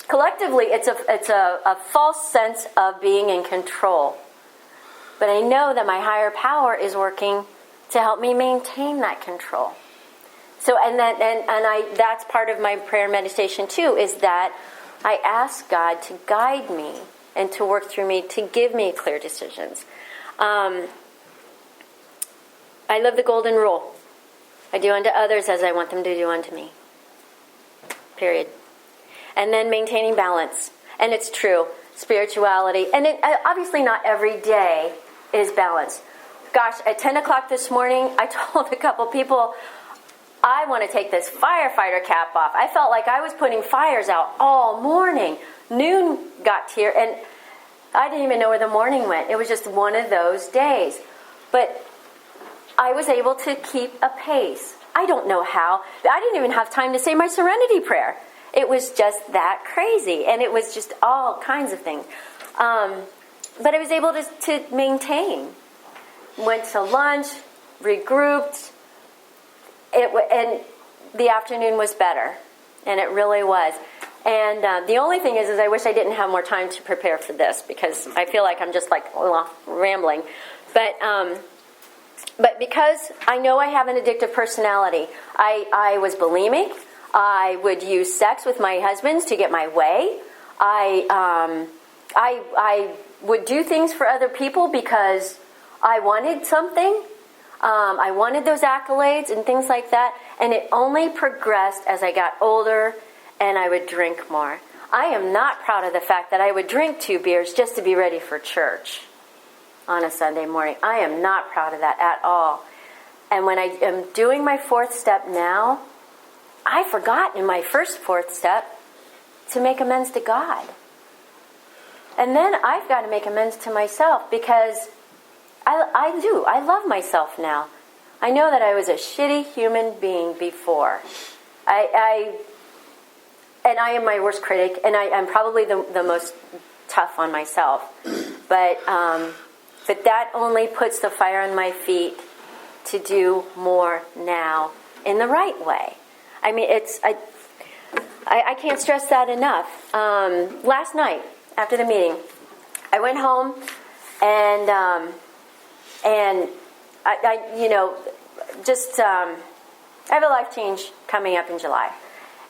collectively it's a false sense of being in control. But I know that my higher power is working to help me maintain that control. So, that's part of my prayer meditation too, is that I ask God to guide me and to work through me to give me clear decisions. I live the golden rule. I do unto others as I want them to do unto me. Period. And then maintaining balance. And it's true, spirituality. And obviously not every day is balance. Gosh, at 10 o'clock this morning, I told a couple people, I want to take this firefighter cap off. I felt like I was putting fires out all morning. Noon got here, and I didn't even know where the morning went. It was just one of those days. But I was able to keep a pace. I don't know how. I didn't even have time to say my serenity prayer. It was just that crazy, and it was just all kinds of things. But I was able to maintain. Went to lunch, regrouped, and the afternoon was better, and it really was. And the only thing is I wish I didn't have more time to prepare for this because I feel like I'm just like rambling. But because I know I have an addictive personality, I was bulimic. I would use sex with my husbands to get my way. I would do things for other people because I wanted something. I wanted those accolades and things like that, and it only progressed as I got older and I would drink more. I am not proud of the fact that I would drink 2 beers just to be ready for church on a Sunday morning. I am not proud of that at all. And when I am doing my 4th step now, I forgot in my first 4th step to make amends to God. And then I've got to make amends to myself because I do. I love myself now. I know that I was a shitty human being before. And I am my worst critic, and I'm probably the most tough on myself. But that only puts the fire on my feet to do more now in the right way. I mean, I can't stress that enough. Last night, after the meeting, I went home and I have a life change coming up in July.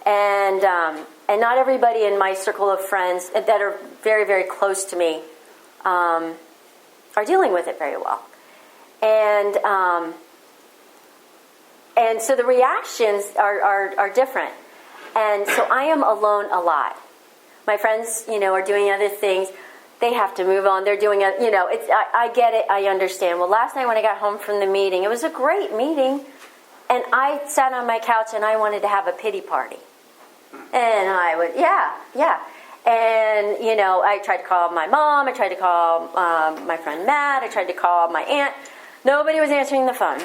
And not everybody in my circle of friends that are very, very close to me are dealing with it very well. And so the reactions are different. And so I am alone a lot. My friends, are doing other things. They have to move on. They're doing it. I get it. I understand. Well, last night when I got home from the meeting, it was a great meeting. And I sat on my couch and I wanted to have a pity party. And I would, yeah. And, I tried to call my mom. I tried to call my friend Matt. I tried to call my aunt. Nobody was answering the phone.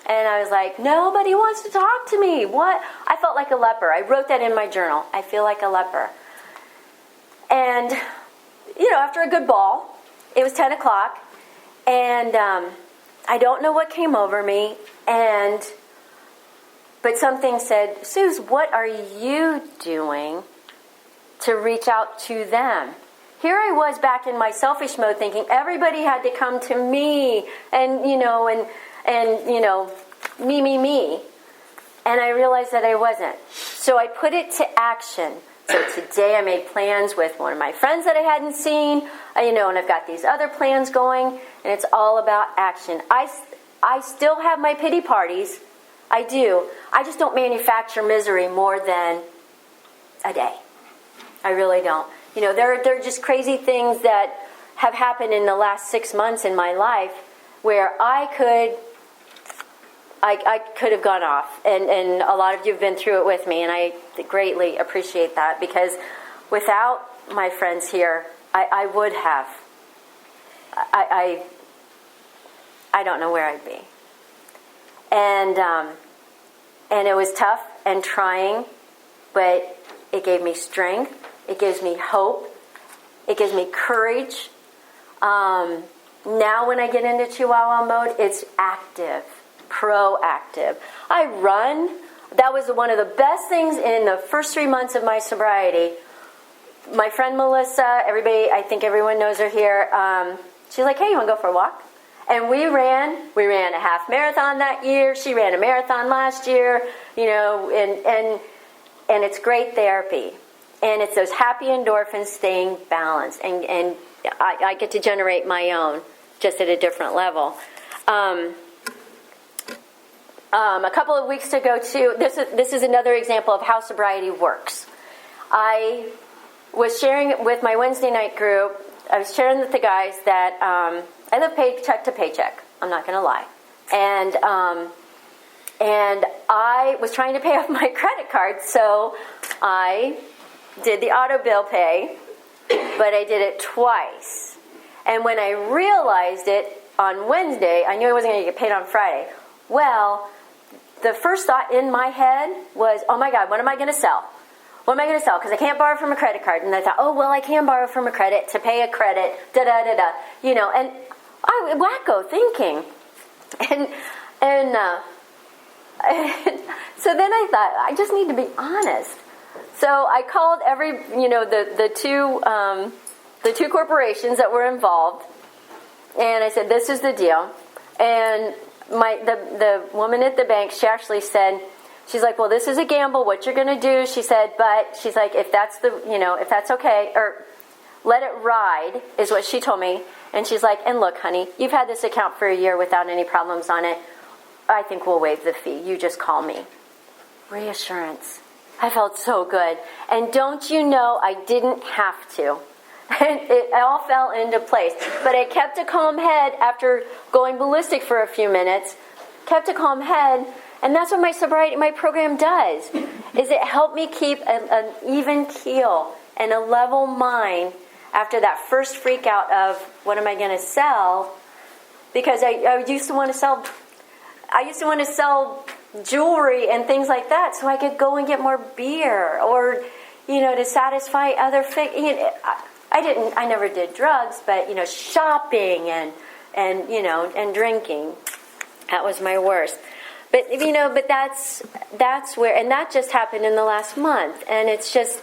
And I was like, nobody wants to talk to me. What? I felt like a leper. I wrote that in my journal. I feel like a leper. And, after a good ball, it was 10 o'clock. And I don't know what came over me. But something said, Suze, what are you doing to reach out to them? Here I was back in my selfish mode thinking everybody had to come to me and me. And I realized that I wasn't. So I put it to action. So today I made plans with one of my friends that I hadn't seen, and I've got these other plans going, and it's all about action. I still have my pity parties. I do. I just don't manufacture misery more than a day. I really don't. There are just crazy things that have happened in the last 6 months in my life where I could have gone off. And a lot of you have been through it with me, and I greatly appreciate that because without my friends here, I would have. I don't know where I'd be. And it was tough and trying, but it gave me strength. It gives me hope. It gives me courage. Now when I get into Chihuahua mode, it's active, proactive. I run. That was one of the best things in the first 3 months of my sobriety. My friend Melissa, I think everyone knows her here. She's like, hey, you want to go for a walk? And we ran a half marathon that year. She ran a marathon last year, and it's great therapy. And it's those happy endorphins staying balanced. And I get to generate my own, just at a different level. A couple of weeks ago, too, this is another example of how sobriety works. I was sharing with my Wednesday night group, I was sharing with the guys that I live paycheck to paycheck. I'm not going to lie. And I was trying to pay off my credit card, so I did the auto bill pay, but I did it twice. And when I realized it on Wednesday, I knew I wasn't going to get paid on Friday. Well, the first thought in my head was, oh my God, what am I going to sell? What am I going to sell? Because I can't borrow from a credit card. And I thought, oh, well, I can borrow from a credit to pay a credit, da-da-da-da. And I wacko thinking. And so then I thought, I just need to be honest. So I called the two corporations that were involved, and I said, this is the deal. And the woman at the bank, she actually said, she's like, well, this is a gamble, what you're going to do, she said, but she's like, if that's okay, or let it ride, is what she told me. And she's like, and look, honey, you've had this account for a year without any problems on it. I think we'll waive the fee. You just call me. Reassurance. I felt so good. And don't you know, I didn't have to. And it all fell into place. But I kept a calm head after going ballistic for a few minutes. Kept a calm head. And that's what my program does. Is it helped me keep an even keel and a level mind after that first freak out of what am I going to sell? Because I used to want to sell jewelry and things like that so I could go and get more beer or, to satisfy other I never did drugs, but, shopping and drinking. That was my worst. But, but that's where, and that just happened in the last month. And it's just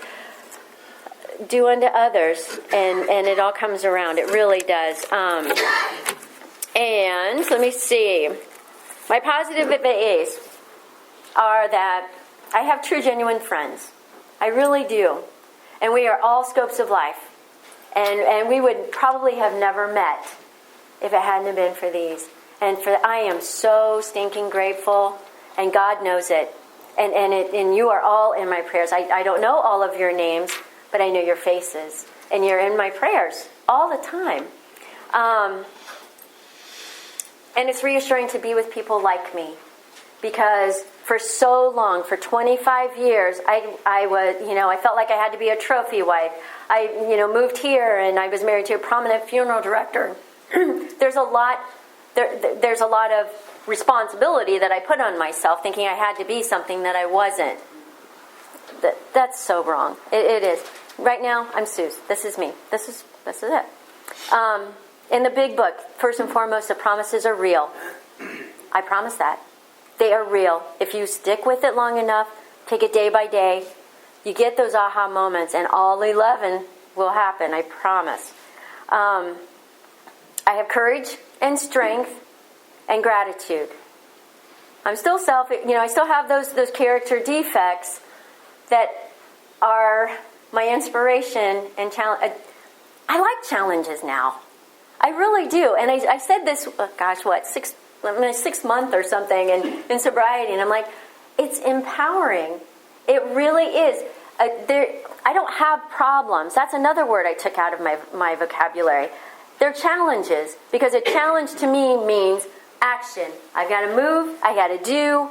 do unto others and it all comes around. It really does. And let me see. My positive AAs are that I have true, genuine friends. I really do. And we are all scopes of life. And we would probably have never met if it hadn't been for these. And I am so stinking grateful, and God knows it. And you are all in my prayers. I don't know all of your names, but I know your faces. And you're in my prayers all the time. And it's reassuring to be with people like me. Because for so long, for 25 years, I was, I felt like I had to be a trophy wife. I, moved here and I was married to a prominent funeral director. There's a lot of responsibility that I put on myself, thinking I had to be something that I wasn't. That's so wrong. It is. Right now, I'm Suze. This is me. This is it. In the big book, first and foremost, the promises are real. I promise that. They are real. If you stick with it long enough, take it day by day, you get those aha moments, and all 11 will happen, I promise. I have courage and strength and gratitude. I'm still I still have those character defects that are my inspiration and challenge. I like challenges now. I really do. And I said this, my sixth month or something in sobriety, and I'm like, it's empowering. It really is. I don't have problems. That's another word I took out of my vocabulary. They're challenges, because a challenge to me means action. I've got to move. I got to do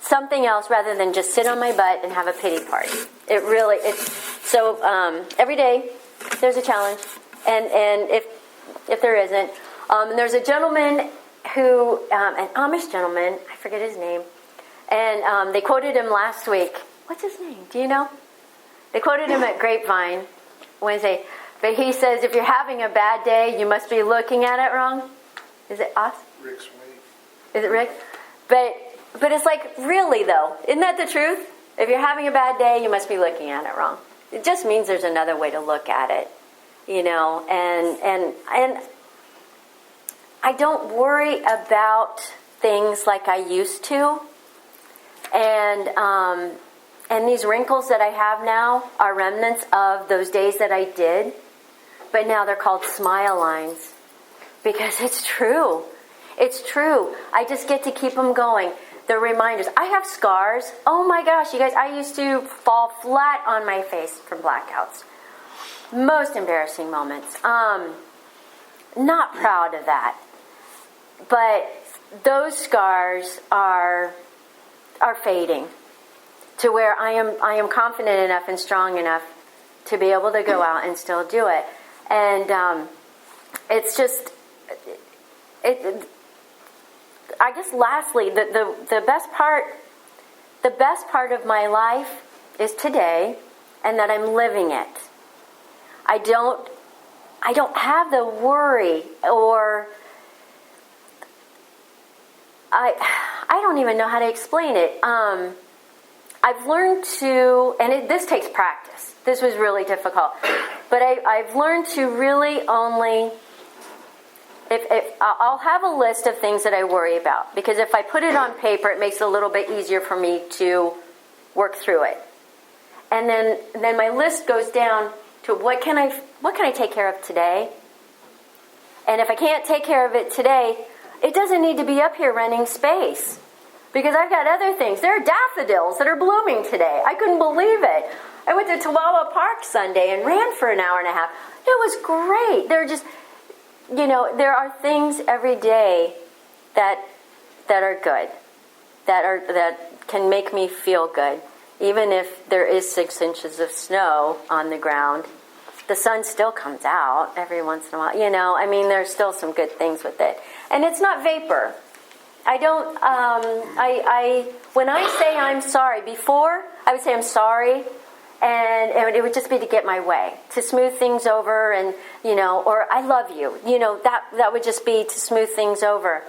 something else rather than just sit on my butt and have a pity party. Every day there's a challenge, and if there isn't, and there's a gentleman who, an Amish gentleman, I forget his name, and they quoted him last week. What's his name? Do you know? They quoted him at Grapevine Wednesday. But he says, if you're having a bad day, you must be looking at it wrong. Is it us? Rick Sweeney. Is it Rick? But it's like, really though, isn't that the truth? If you're having a bad day, you must be looking at it wrong. It just means there's another way to look at it, and I don't worry about things like I used to, and these wrinkles that I have now are remnants of those days that I did. But now they're called smile lines. Because it's true. It's true. I just get to keep them going. They're reminders. I have scars. Oh my gosh, you guys, I used to fall flat on my face from blackouts. Most embarrassing moments. Not proud of that. But those scars are fading to where I am confident enough and strong enough to be able to go out and still do it. And it's just, I guess lastly, the best part of my life is today, and that I'm living it. I don't have the worry, or I don't even know how to explain it. I've learned to, and this takes practice. This was really difficult. But I've learned to really only, if I'll have a list of things that I worry about. Because if I put it on paper, it makes it a little bit easier for me to work through it. And then my list goes down to what can I take care of today? And if I can't take care of it today, it doesn't need to be up here renting space. Because I've got other things. There are daffodils that are blooming today. I couldn't believe it. I went to Toowoomba Park Sunday and ran for an hour and a half. It was great. There are just, there are things every day that are good, that can make me feel good. Even if there is 6 inches of snow on the ground, the sun still comes out every once in a while. There's still some good things with it. And it's not vapor. I don't, when I say I'm sorry, before I would say I'm sorry, and it would just be to get my way, to smooth things over, and, or I love you, that would just be to smooth things over.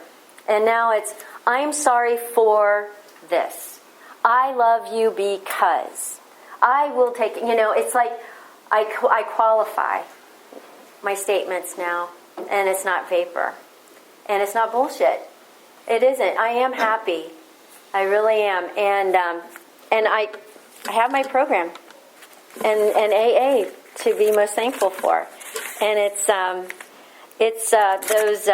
And now it's, I'm sorry for this. I love you because I will take, it's like I qualify my statements now, and it's not vapor, and it's not bullshit. It isn't. I am happy. I really am. And I have my program and AA to be most thankful for. And it's those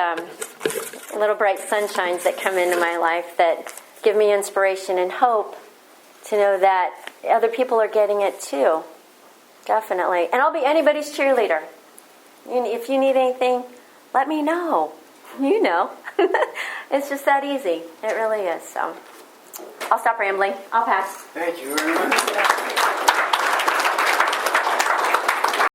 little bright sunshines that come into my life that give me inspiration and hope to know that other people are getting it too. Definitely. And I'll be anybody's cheerleader. If you need anything, let me know. You know. It's just that easy. It really is. So I'll stop rambling. I'll pass. Thank you very much.